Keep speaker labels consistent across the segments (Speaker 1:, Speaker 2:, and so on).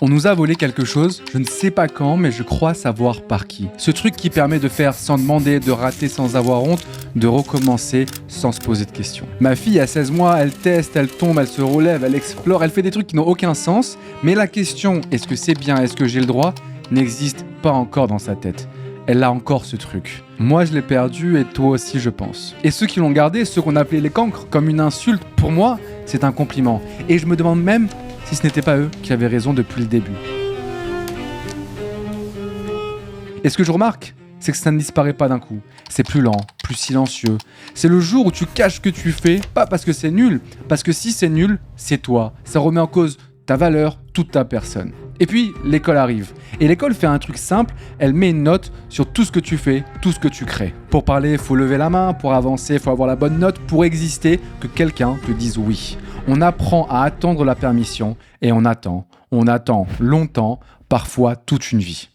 Speaker 1: On nous a volé quelque chose, je ne sais pas quand, mais je crois savoir par qui. Ce truc qui permet de faire sans demander, de rater sans avoir honte, de recommencer sans se poser de questions. Ma fille a 16 mois, elle teste, elle tombe, elle se relève, elle explore, elle fait des trucs qui n'ont aucun sens, mais la question « est-ce que c'est bien, est-ce que j'ai le droit ?» n'existe pas encore dans sa tête. Elle a encore ce truc. Moi, je l'ai perdu et toi aussi, je pense. Et ceux qui l'ont gardé, ceux qu'on appelait les cancres, comme une insulte, pour moi, c'est un compliment. Et je me demande même si ce n'était pas eux qui avaient raison depuis le début. Et ce que je remarque, c'est que ça ne disparaît pas d'un coup. C'est plus lent, plus silencieux. C'est le jour où tu caches ce que tu fais, pas parce que c'est nul, parce que si c'est nul, c'est toi. Ça remet en cause ta valeur, toute ta personne. Et puis, l'école arrive. Et l'école fait un truc simple, elle met une note sur tout ce que tu fais, tout ce que tu crées. Pour parler, il faut lever la main, pour avancer, il faut avoir la bonne note, pour exister, que quelqu'un te dise oui. On apprend à attendre la permission et on attend longtemps, parfois toute une vie.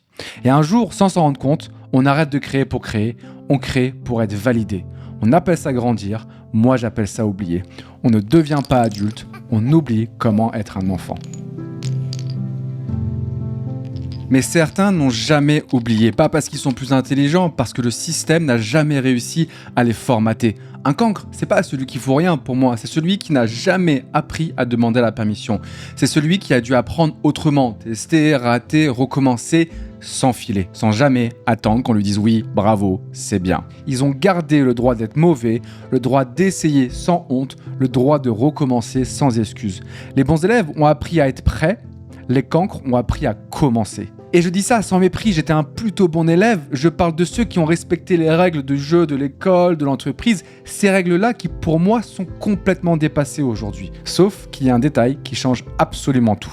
Speaker 1: Et un jour, sans s'en rendre compte, on arrête de créer pour créer, on crée pour être validé. On appelle ça grandir, moi j'appelle ça oublier. On ne devient pas adulte, on oublie comment être un enfant. Mais certains n'ont jamais oublié, pas parce qu'ils sont plus intelligents, parce que le système n'a jamais réussi à les formater. Un cancre, c'est pas celui qui fout rien pour moi, c'est celui qui n'a jamais appris à demander la permission. C'est celui qui a dû apprendre autrement, tester, rater, recommencer, s'enfiler, sans jamais attendre qu'on lui dise oui, bravo, c'est bien. Ils ont gardé le droit d'être mauvais, le droit d'essayer sans honte, le droit de recommencer sans excuse. Les bons élèves ont appris à être prêts, les cancres ont appris à commencer. Et je dis ça sans mépris, j'étais un plutôt bon élève, je parle de ceux qui ont respecté les règles de jeu de l'école, de l'entreprise, ces règles-là qui pour moi sont complètement dépassées aujourd'hui. Sauf qu'il y a un détail qui change absolument tout.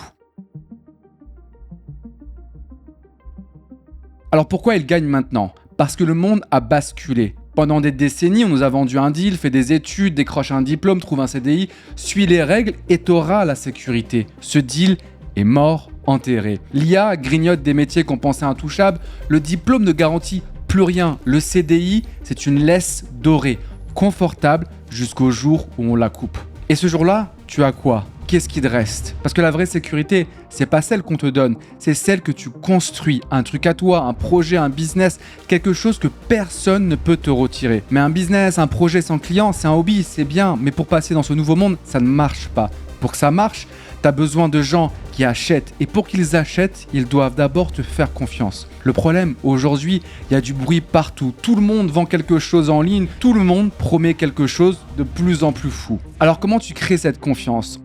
Speaker 1: Alors pourquoi ils gagnent maintenant ? Parce que le monde a basculé. Pendant des décennies, on nous a vendu un deal, fait des études, décroche un diplôme, trouve un CDI, suis les règles et t'auras la sécurité. Ce deal est mort, enterré. L'IA grignote des métiers qu'on pensait intouchables, le diplôme ne garantit plus rien. Le CDI, c'est une laisse dorée, confortable jusqu'au jour où on la coupe. Et ce jour-là, tu as quoi ? Qu'est-ce qui te reste ? Parce que la vraie sécurité, c'est pas celle qu'on te donne, c'est celle que tu construis, un truc à toi, un projet, un business, quelque chose que personne ne peut te retirer. Mais un business, un projet sans client, c'est un hobby, c'est bien, mais pour passer dans ce nouveau monde, ça ne marche pas. Pour que ça marche, tu as besoin de gens qui achètent. Et pour qu'ils achètent, ils doivent d'abord te faire confiance. Le problème, aujourd'hui, il y a du bruit partout. Tout le monde vend quelque chose en ligne. Tout le monde promet quelque chose de plus en plus fou. Alors comment tu crées cette confiance ?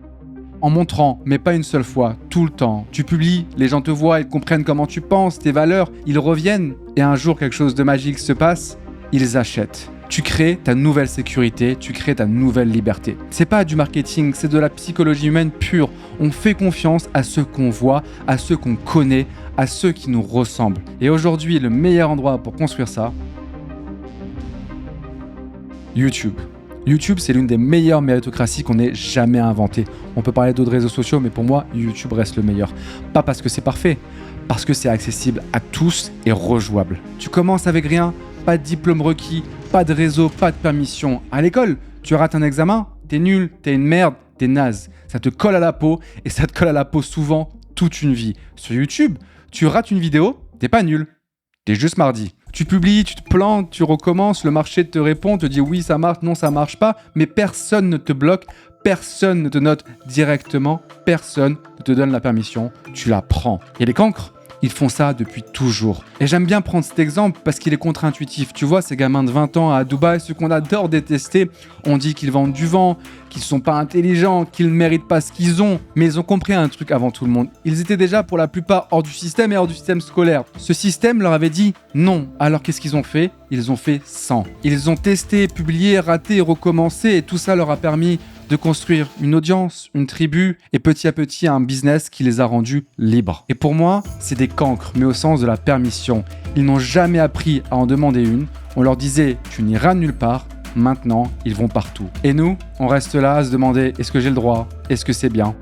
Speaker 1: En montrant, mais pas une seule fois, tout le temps. Tu publies, les gens te voient, ils comprennent comment tu penses, tes valeurs, ils reviennent. Et un jour, quelque chose de magique se passe, ils achètent. Tu crées ta nouvelle sécurité, tu crées ta nouvelle liberté. C'est pas du marketing, c'est de la psychologie humaine pure. On fait confiance à ceux qu'on voit, à ceux qu'on connaît, à ceux qui nous ressemblent. Et aujourd'hui, le meilleur endroit pour construire ça, YouTube. YouTube, c'est l'une des meilleures méritocraties qu'on ait jamais inventées. On peut parler d'autres réseaux sociaux, mais pour moi, YouTube reste le meilleur. Pas parce que c'est parfait, parce que c'est accessible à tous et rejouable. Tu commences avec rien, pas de diplôme requis, pas de réseau, pas de permission. À l'école, tu rates un examen, t'es nul, t'es une merde, t'es naze. Ça te colle à la peau et ça te colle à la peau souvent toute une vie. Sur YouTube, tu rates une vidéo, t'es pas nul, t'es juste mardi. Tu publies, tu te plantes, tu recommences, le marché te répond, te dit oui ça marche, non ça marche pas, mais personne ne te bloque, personne ne te note directement, personne ne te donne la permission, tu la prends. Et les cancres, ils font ça depuis toujours. Et j'aime bien prendre cet exemple parce qu'il est contre-intuitif. Tu vois, ces gamins de 20 ans à Dubaï, ceux qu'on adore détester, on dit qu'ils vendent du vent, qu'ils sont pas intelligents, qu'ils ne méritent pas ce qu'ils ont. Mais ils ont compris un truc avant tout le monde. Ils étaient déjà pour la plupart hors du système et hors du système scolaire. Ce système leur avait dit non. Alors qu'est-ce qu'ils ont fait ? Ils ont fait sans. Ils ont testé, publié, raté, recommencé et tout ça leur a permis de construire une audience, une tribu et petit à petit un business qui les a rendus libres. Et pour moi, c'est des cancres, mais au sens de la permission. Ils n'ont jamais appris à en demander une. On leur disait « tu n'iras nulle part ». Maintenant, ils vont partout. Et nous, on reste là à se demander « est-ce que j'ai le droit ? Est-ce que c'est bien ?»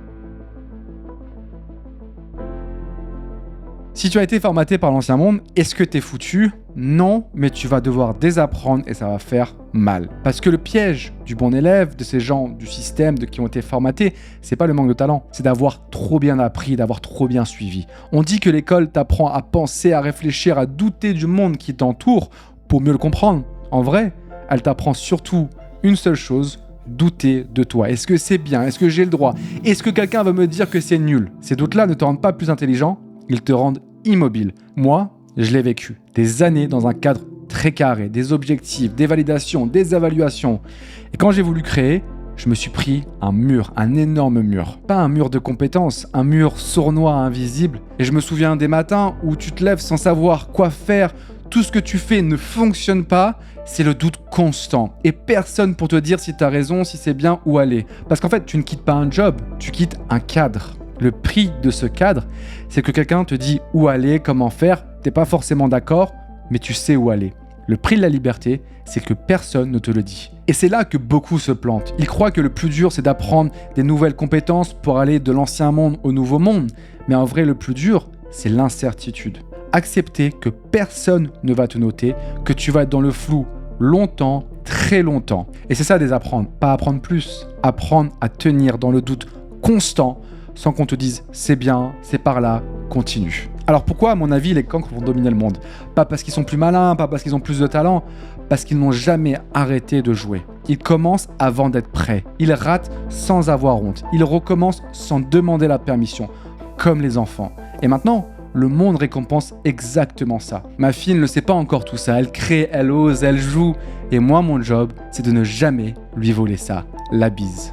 Speaker 1: Si tu as été formaté par l'ancien monde, est-ce que t'es foutu? Non, mais tu vas devoir désapprendre et ça va faire mal. Parce que le piège du bon élève, de ces gens du système qui ont été formatés, c'est pas le manque de talent, c'est d'avoir trop bien appris, d'avoir trop bien suivi. On dit que l'école t'apprend à penser, à réfléchir, à douter du monde qui t'entoure pour mieux le comprendre. En vrai, elle t'apprend surtout une seule chose: douter de toi. Est-ce que c'est bien? Est-ce que j'ai le droit? Est-ce que quelqu'un va me dire que c'est nul? Ces doutes-là ne te rendent pas plus intelligent, ils te rendent immobile. Moi, je l'ai vécu. Des années dans un cadre très carré, des objectifs, des validations, des évaluations. Et quand j'ai voulu créer, je me suis pris un mur, un énorme mur. Pas un mur de compétences, un mur sournois, invisible. Et je me souviens des matins où tu te lèves sans savoir quoi faire, tout ce que tu fais ne fonctionne pas, c'est le doute constant. Et personne pour te dire si tu as raison, si c'est bien, où aller. Parce qu'en fait, tu ne quittes pas un job, tu quittes un cadre. Le prix de ce cadre, c'est que quelqu'un te dit où aller, comment faire, t'es pas forcément d'accord, mais tu sais où aller. Le prix de la liberté, c'est que personne ne te le dit. Et c'est là que beaucoup se plantent. Ils croient que le plus dur, c'est d'apprendre des nouvelles compétences pour aller de l'ancien monde au nouveau monde. Mais en vrai, le plus dur, c'est l'incertitude. Accepter que personne ne va te noter, que tu vas être dans le flou longtemps, très longtemps. Et c'est ça désapprendre, pas apprendre plus. Apprendre à tenir dans le doute constant, sans qu'on te dise c'est bien, c'est par là, continue. Alors pourquoi, à mon avis, les cancres vont dominer le monde? Pas parce qu'ils sont plus malins, pas parce qu'ils ont plus de talent, parce qu'ils n'ont jamais arrêté de jouer. Ils commencent avant d'être prêts. Ils ratent sans avoir honte. Ils recommencent sans demander la permission, comme les enfants. Et maintenant, le monde récompense exactement ça. Ma fille ne le sait pas encore tout ça. Elle crée, elle ose, elle joue. Et moi, mon job, c'est de ne jamais lui voler ça. La bise.